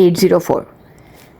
804।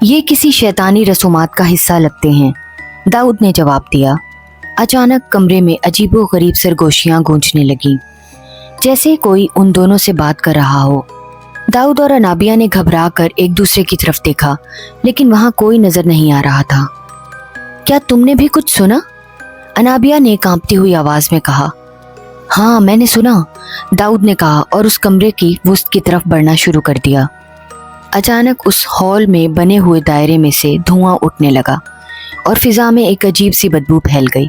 یہ کسی شیطانی رسومات کا حصہ لگتے ہیں، داؤد نے جواب دیا۔ اچانک کمرے میں عجیب و غریب سرگوشیاں گونجنے لگیں، جیسے کوئی ان دونوں سے بات کر رہا ہو۔ داؤد اور انابیہ نے گھبرا کر ایک دوسرے کی طرف دیکھا، لیکن وہاں کوئی نظر نہیں آ رہا تھا۔ کیا تم نے بھی کچھ سنا؟ انابیہ نے کانپتی ہوئی آواز میں کہا۔ ہاں میں نے سنا، داؤد نے کہا اور اس کمرے کی وسط کی طرف بڑھنا شروع کر دیا۔ اچانک اس ہال میں بنے ہوئے دائرے میں سے دھواں اٹھنے لگا اور فضا میں ایک عجیب سی بدبو پھیل گئی۔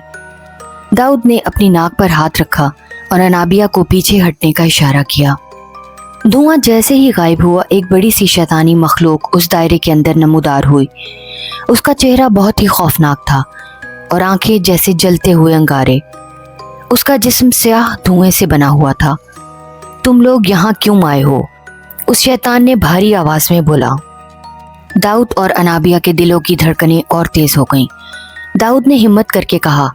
داؤد نے اپنی ناک پر ہاتھ رکھا اور انابیہ کو پیچھے ہٹنے کا اشارہ کیا۔ دھواں جیسے ہی غائب ہوا، ایک بڑی سی شیطانی مخلوق اس دائرے کے اندر نمودار ہوئی۔ اس کا چہرہ بہت ہی خوفناک تھا اور آنکھیں جیسے جلتے ہوئے انگارے۔ اس کا جسم سیاہ دھوئیں سے بنا ہوا تھا۔ تم لوگ یہاں کیوں آئے ہو؟ اس شیطان نے بھاری آواز میں بولا۔ داؤد اور انابیہ کے دلوں کی دھڑکنیں اور تیز ہو گئیں۔ داؤد نے ہمت کر کے کہا،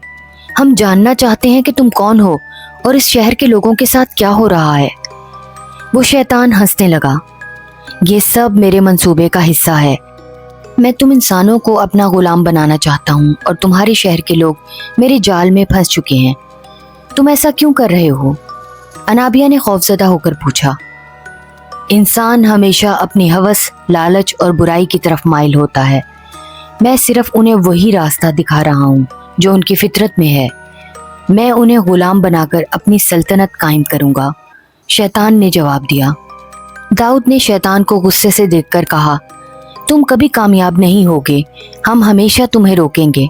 ہم جاننا چاہتے ہیں کہ تم کون ہو اور اس شہر کے لوگوں کے ساتھ کیا ہو رہا ہے۔ وہ شیطان ہنسنے لگا۔ یہ سب میرے منصوبے کا حصہ ہے۔ میں تم انسانوں کو اپنا غلام بنانا چاہتا ہوں اور تمہارے شہر کے لوگ میرے جال میں پھنس چکے ہیں۔ تم ایسا کیوں کر رہے ہو؟ انابیہ نے خوفزدہ ہو کر پوچھا۔ انسان ہمیشہ اپنی ہوس، لالچ اور برائی کی طرف مائل ہوتا ہے۔ میں صرف انہیں وہی راستہ دکھا رہا ہوں جو ان کی فطرت میں ہے۔ میں انہیں غلام بنا کر اپنی سلطنت قائم کروں گا، شیطان نے جواب دیا۔ داؤد نے شیطان کو غصے سے دیکھ کر کہا، تم کبھی کامیاب نہیں ہوگے، ہم ہمیشہ تمہیں روکیں گے۔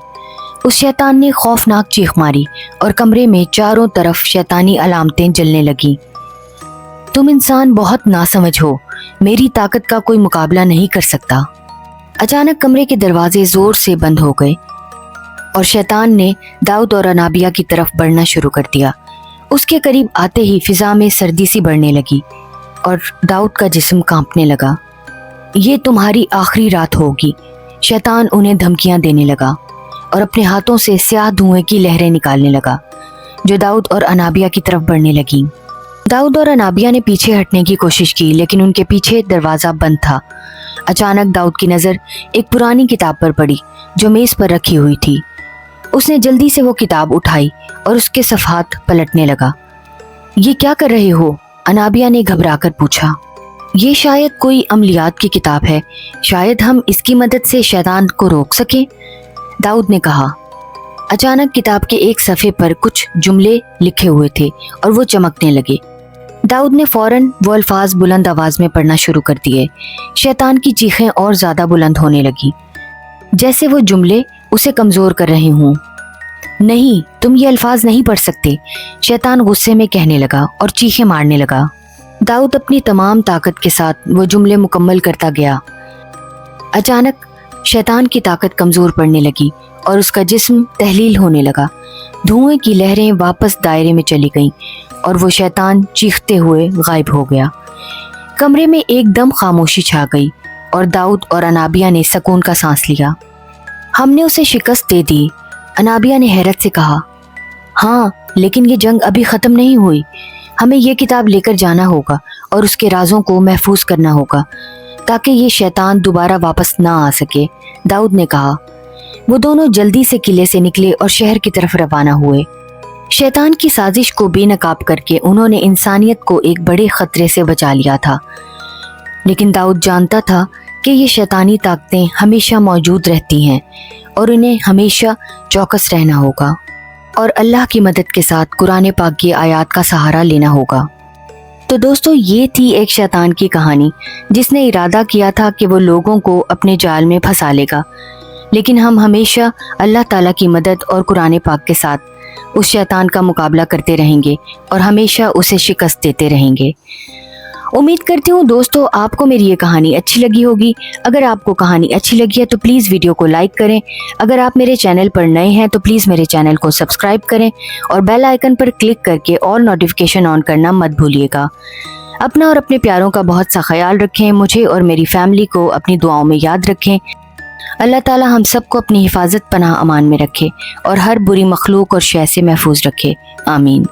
اس شیطان نے خوفناک چیخ ماری اور کمرے میں چاروں طرف شیطانی علامتیں جلنے لگیں۔ تم انسان بہت ناسمجھ ہو، میری طاقت کا کوئی مقابلہ نہیں کر سکتا۔ اچانک کمرے کے دروازے زور سے بند ہو گئے اور شیطان نے داؤد اور انابیہ کی طرف بڑھنا شروع کر دیا۔ اس کے قریب آتے ہی فضا میں سردی سی بڑھنے لگی اور داؤد کا جسم کانپنے لگا۔ یہ تمہاری آخری رات ہوگی، شیطان انہیں دھمکیاں دینے لگا اور اپنے ہاتھوں سے سیاہ دھوئیں کی لہریں نکالنے لگا جو داؤد اور انابیہ کی طرف بڑھنے لگیں۔ داؤد اور انابیہ نے پیچھے ہٹنے کی کوشش کی، لیکن ان کے پیچھے دروازہ بند تھا۔ اچانک داؤد کی نظر ایک پرانی کتاب پر پڑی جو میز پر رکھی ہوئی تھی۔ اس نے جلدی سے وہ کتاب اٹھائی اور اس کے صفحات پلٹنے لگا۔ یہ کیا کر رہے ہو؟ انابیہ نے گھبرا کر پوچھا۔ یہ شاید کوئی عملیات کی کتاب ہے، شاید ہم اس کی مدد سے شیطان کو روک سکیں، داؤد نے کہا۔ اچانک کتاب کے ایک صفحے پر کچھ جملے لکھے ہوئے تھے اور وہ چمکنے لگے۔ داؤد نے فوراً وہ الفاظ بلند آواز میں پڑھنا شروع کر دیے۔ شیطان کی چیخیں اور زیادہ بلند ہونے لگیں، جیسے وہ جملے اسے کمزور کر رہے ہوں۔ نہیں، تم یہ الفاظ نہیں پڑھ سکتے، شیطان غصے میں کہنے لگا اور چیخیں مارنے لگا۔ داؤد اپنی تمام طاقت کے ساتھ وہ جملے مکمل کرتا گیا۔ اچانک شیطان کی طاقت کمزور پڑنے لگی اور اس کا جسم تحلیل ہونے لگا۔ دھوئیں کی لہریں واپس دائرے میں چلی گئیں اور وہ شیطان چیختے ہوئے غائب ہو گیا۔ کمرے میں ایک دم خاموشی چھا گئی اور داؤد اور انابیہ نے سکون کا سانس لیا۔ ہم نے اسے شکست دے دی، انابیہ نے حیرت سے کہا۔ ہاں، لیکن یہ جنگ ابھی ختم نہیں ہوئی۔ ہمیں یہ کتاب لے کر جانا ہوگا اور اس کے رازوں کو محفوظ کرنا ہوگا تاکہ یہ شیطان دوبارہ واپس نہ آ سکے، داؤد نے کہا۔ وہ دونوں جلدی سے قلعے سے نکلے اور شہر کی طرف روانہ ہوئے۔ شیطان کی سازش کو بے نقاب کر کے انہوں نے انسانیت کو ایک بڑے خطرے سے بچا لیا تھا، لیکن داؤد جانتا تھا کہ یہ شیطانی طاقتیں ہمیشہ موجود رہتی ہیں اور انہیں ہمیشہ چوکس رہنا ہوگا اور اللہ کی مدد کے ساتھ قرآن پاک کی آیات کا سہارا لینا ہوگا۔ تو دوستو، یہ تھی ایک شیطان کی کہانی جس نے ارادہ کیا تھا کہ وہ لوگوں کو اپنے جال میں پھنسا لے گا، لیکن ہم ہمیشہ اللہ تعالیٰ کی مدد اور قرآن پاک کے ساتھ اس شیطان کا مقابلہ کرتے رہیں گے اور ہمیشہ اسے شکست دیتے رہیں گے۔ امید کرتی ہوں دوستو آپ کو میری یہ کہانی اچھی لگی ہوگی۔ اگر آپ کو کہانی اچھی لگی ہے تو پلیز ویڈیو کو لائک کریں۔ اگر آپ میرے چینل پر نئے ہیں تو پلیز میرے چینل کو سبسکرائب کریں اور بیل آئیکن پر کلک کر کے آل نوٹیفیکیشن آن کرنا مت بھولیے گا۔ اپنا اور اپنے پیاروں کا بہت سا خیال رکھیں، مجھے اور میری فیملی کو اپنی دعاؤں میں یاد رکھیں۔ اللہ تعالی ہم سب کو اپنی حفاظت پناہ امان میں رکھے اور ہر بری مخلوق اور شے سے محفوظ رکھے، آمین۔